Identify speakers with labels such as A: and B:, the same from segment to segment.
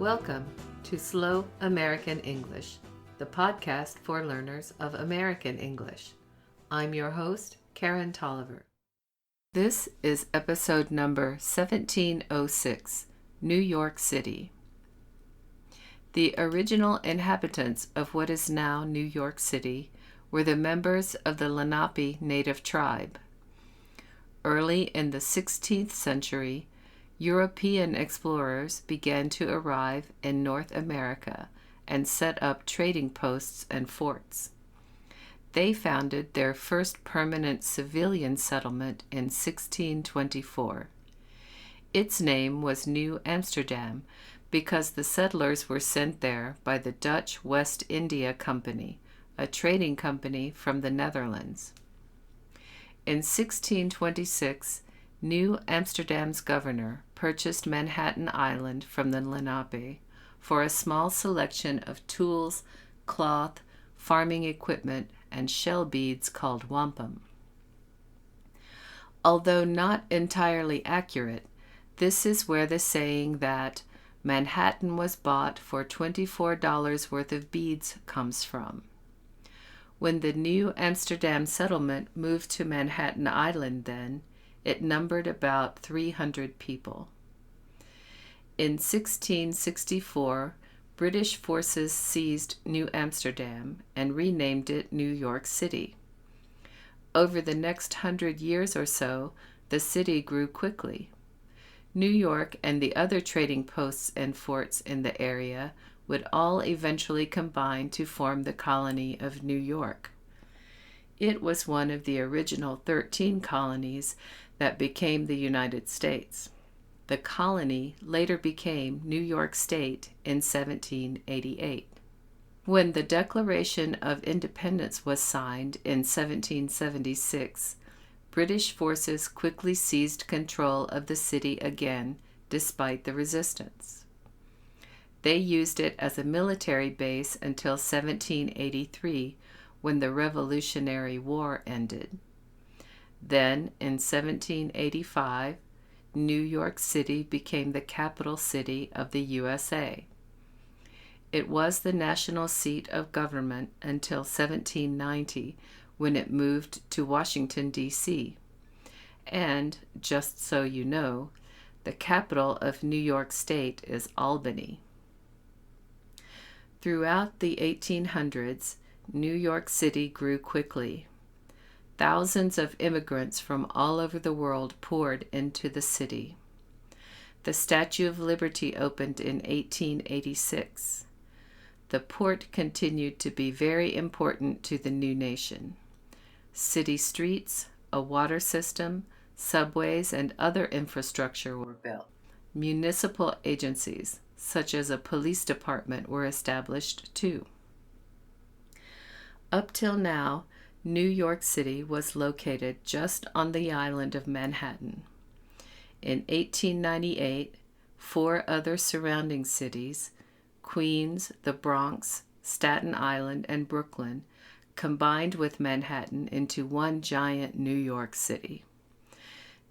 A: Welcome to Slow American English, the podcast for learners of American English. I'm your host, Karen Tolliver. This is episode number 1706, New York City. The original inhabitants of what is now New York City were the members of the Lenape Native tribe. Early in the 16th century, European explorers began to arrive in North America and set up trading posts and forts. They founded their first permanent civilian settlement in 1624. Its name was New Amsterdam because the settlers were sent there by the Dutch West India Company, a trading company from the Netherlands. In 1626, New Amsterdam's governor purchased Manhattan Island from the Lenape for a small selection of tools, cloth, farming equipment, and shell beads called wampum. Although not entirely accurate, this is where the saying that Manhattan was bought for $24 worth of beads comes from. When the New Amsterdam settlement moved to Manhattan Island then, it numbered about 300 people. In 1664, British forces seized New Amsterdam and renamed it New York City. Over the next 100 years or so, the city grew quickly. New York and the other trading posts and forts in the area would all eventually combine to form the colony of New York. It was one of the original 13 colonies that became the United States. The colony later became New York State in 1788. When the Declaration of Independence was signed in 1776, British forces quickly seized control of the city again, despite the resistance. They used it as a military base until 1783, when the Revolutionary War ended. Then, in 1785, New York City became the capital city of the USA. It was the national seat of government until 1790, when it moved to Washington, D.C. And, just so you know, the capital of New York State is Albany. Throughout the 1800s, New York City grew quickly. Thousands of immigrants from all over the world poured into the city. The Statue of Liberty opened in 1886. The port continued to be very important to the new nation. City streets, a water system, subways, and other infrastructure were built. Municipal agencies, such as a police department, were established too. Up till now, New York City was located just on the island of Manhattan. In 1898, 4 other surrounding cities, Queens, the Bronx, Staten Island, and Brooklyn, combined with Manhattan into one giant New York City.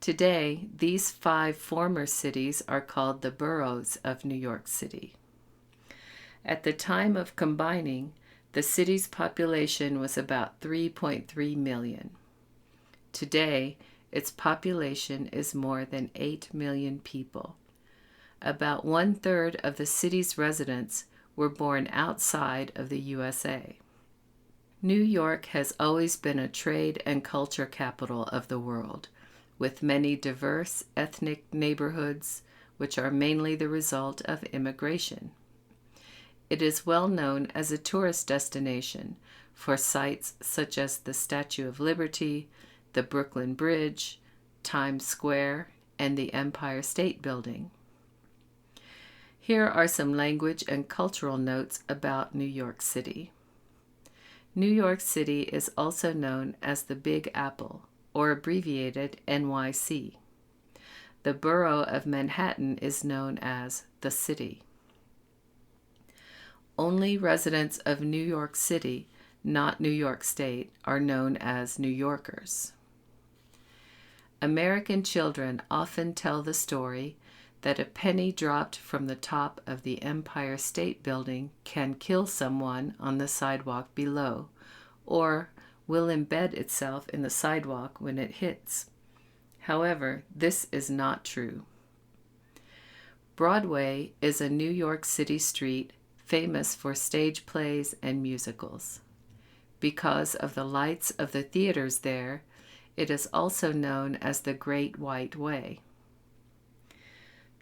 A: Today, these 5 former cities are called the boroughs of New York City. At the time of combining, the city's population was about 3.3 million. Today, its population is more than 8 million people. About 1/3 of the city's residents were born outside of the USA. New York has always been a trade and culture capital of the world, with many diverse ethnic neighborhoods, which are mainly the result of immigration. It is well known as a tourist destination for sites such as the Statue of Liberty, the Brooklyn Bridge, Times Square, and the Empire State Building. Here are some language and cultural notes about New York City. New York City is also known as the Big Apple, or abbreviated NYC. The borough of Manhattan is known as the City. Only residents of New York City, not New York State, are known as New Yorkers. American children often tell the story that a penny dropped from the top of the Empire State Building can kill someone on the sidewalk below, or will embed itself in the sidewalk when it hits. However, this is not true. Broadway is a New York City street famous for stage plays and musicals. Because of the lights of the theaters there, it is also known as the Great White Way.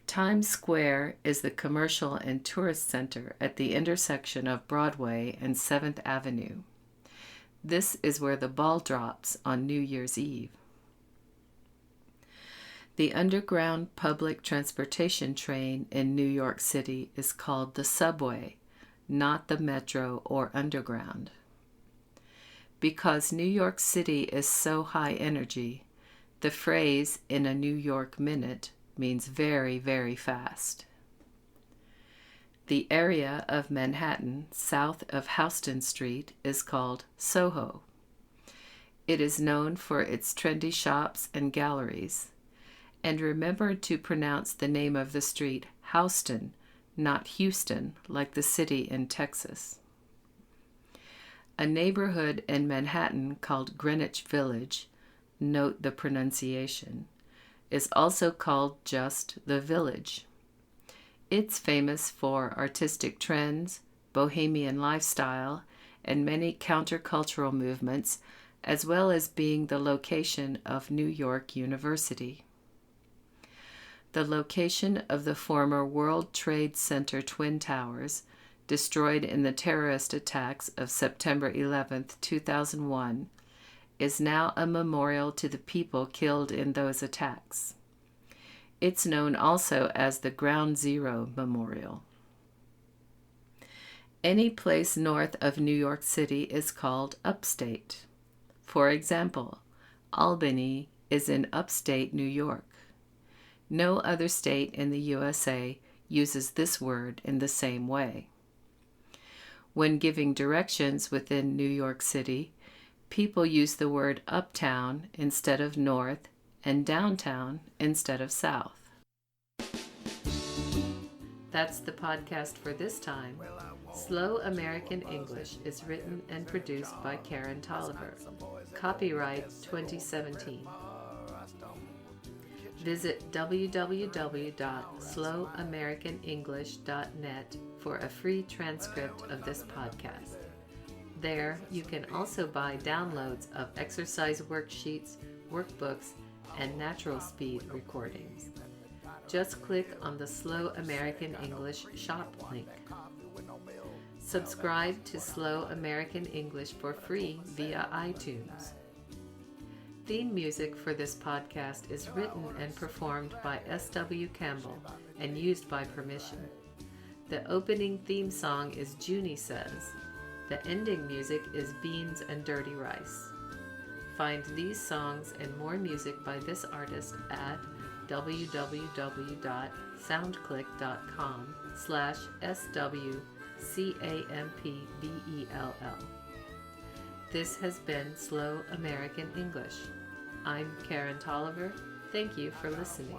A: Times Square is the commercial and tourist center at the intersection of Broadway and 7th Avenue. This is where the ball drops on New Year's Eve. The underground public transportation train in New York City is called the subway, not the metro or underground. Because New York City is so high energy, the phrase "in a New York minute" means very, very fast. The area of Manhattan south of Houston Street is called Soho. It is known for its trendy shops and galleries. And remember to pronounce the name of the street Houston, not Houston, like the city in Texas. A neighborhood in Manhattan called Greenwich Village, note the pronunciation, is also called just the Village. It's famous for artistic trends, bohemian lifestyle, and many countercultural movements, as well as being the location of New York University. The location of the former World Trade Center Twin Towers, destroyed in the terrorist attacks of September 11, 2001, is now a memorial to the people killed in those attacks. It's known also as the Ground Zero Memorial. Any place north of New York City is called upstate. For example, Albany is in upstate New York. No other state in the USA uses this word in the same way. When giving directions within New York City, people use the word uptown instead of north and downtown instead of south. That's the podcast for this time. Slow American English is written and produced by Karen Tolliver. Copyright 2017. Visit www.slowamericanenglish.net for a free transcript of this podcast. There, you can also buy downloads of exercise worksheets, workbooks, and natural speed recordings. Just click on the Slow American English shop link. Subscribe to Slow American English for free via iTunes. Theme music for this podcast is written and performed by S.W. Campbell and used by permission. The opening theme song is Junie Says. The ending music is Beans and Dirty Rice. Find these songs and more music by this artist at www.soundclick.com/SWCAMPBELL. This has been Slow American English. I'm Karen Tolliver. Thank you for listening.